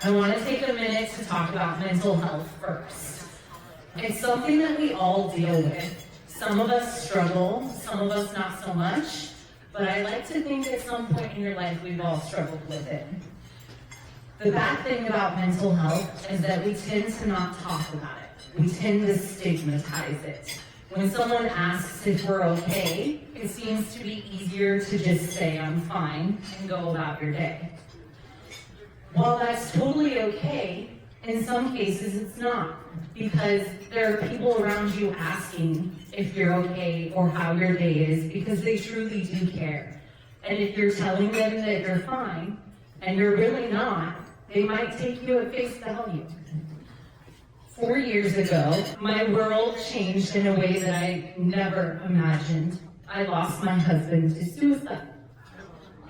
I want to take a minute to talk about mental health first. It's something that we all deal with. Some of us struggle, some of us not so much, but I like to think at some point in your life we've all struggled with it. The bad thing about mental health is that we tend to not talk about it. We tend to stigmatize it. When someone asks if we're okay, it seems to be easier to just say I'm fine and go about your day. While that's totally okay, in some cases it's not, because there are people around you asking if you're okay or how your day is, because they truly do care. And if you're telling them that you're fine and you're really not, they might take you at face value. 4 years ago, my world changed in a way that I never imagined. I lost my husband to suicide.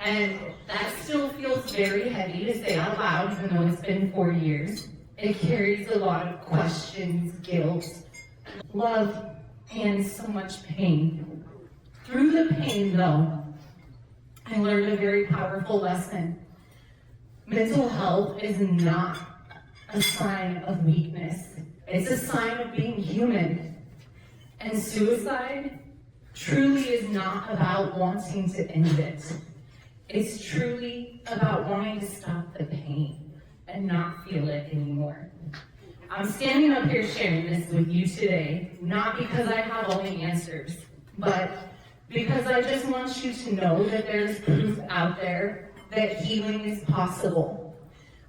And that still feels very heavy to say out loud, even though it's been 4 years. It carries a lot of questions, guilt, love, and so much pain. Through the pain, though, I learned a very powerful lesson. Mental health is not a sign of weakness. It's a sign of being human. And suicide truly is not about wanting to end it. It's truly about wanting to stop the pain and not feel it anymore. I'm standing up here sharing this with you today, not because I have all the answers, but because I just want you to know that there's proof out there that healing is possible.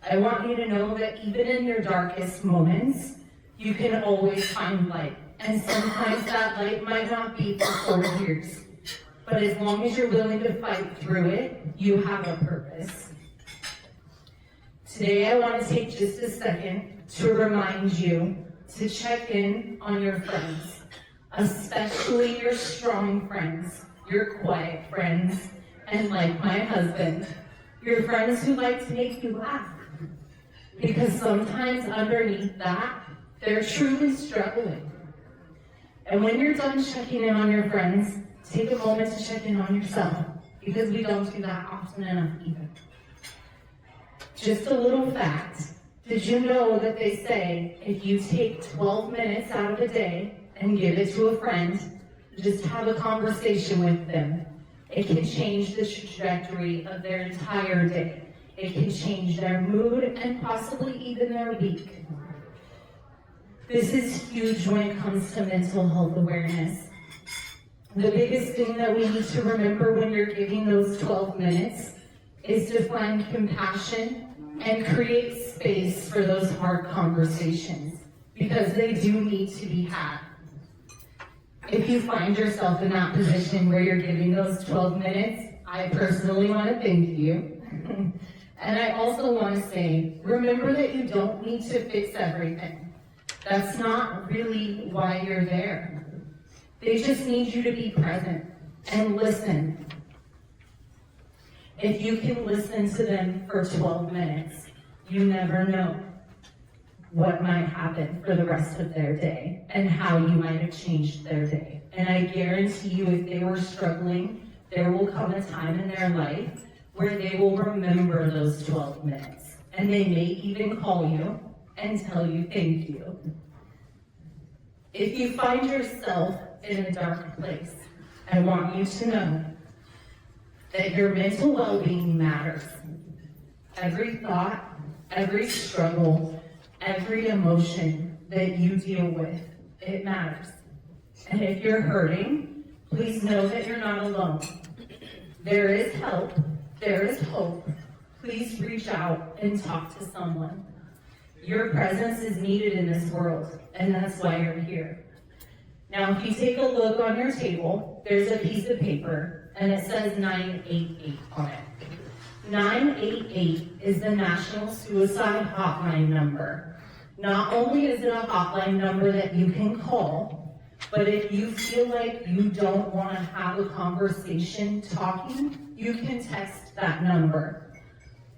I want you to know that even in your darkest moments, you can always find light. And sometimes that light might not be for 4 years. But as long as you're willing to fight through it, you have a purpose. Today, I want to take just a second to remind you to check in on your friends, especially your strong friends, your quiet friends, and like my husband, your friends who like to make you laugh. Because sometimes underneath that, they're truly struggling. And when you're done checking in on your friends, take a moment to check in on yourself, because we don't do that often enough either. Just a little fact. Did you know that they say if you take 12 minutes out of a day and give it to a friend, just have a conversation with them, it can change the trajectory of their entire day. It can change their mood and possibly even their week. This is huge when it comes to mental health awareness. The biggest thing that we need to remember when you're giving those 12 minutes is to find compassion and create space for those hard conversations, because they do need to be had. If you find yourself in that position where you're giving those 12 minutes, I personally want to thank you. And I also want to say, remember that you don't need to fix everything. That's not really why you're there. They just need you to be present and listen. If you can listen to them for 12 minutes, you never know what might happen for the rest of their day and how you might have changed their day. And I guarantee you, if they were struggling, there will come a time in their life where they will remember those 12 minutes. And they may even call you and tell you thank you. If you find yourself in a dark place, I want you to know that your mental well-being matters. Every thought, every struggle, every emotion that you deal with, it matters. And if you're hurting, please know that you're not alone. There is help, there is hope. Please reach out and talk to someone. Your presence is needed in this world, and that's why you're here. Now, if you take a look on your table, there's a piece of paper, and it says 988 on it. 988 is the National Suicide Hotline number. Not only is it a hotline number that you can call, but if you feel like you don't want to have a conversation talking, you can text that number.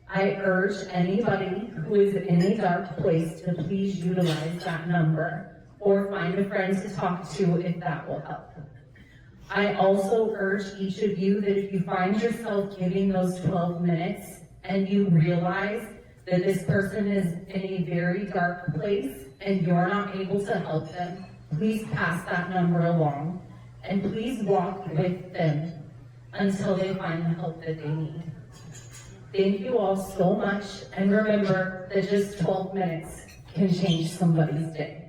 I urge anybody who is in a dark place to please utilize that number, or find a friend to talk to if that will help. I also urge each of you that if you find yourself giving those 12 minutes and you realize that this person is in a very dark place and you're not able to help them, please pass that number along and please walk with them until they find the help that they need. Thank you all so much, and remember that just 12 minutes can change somebody's day.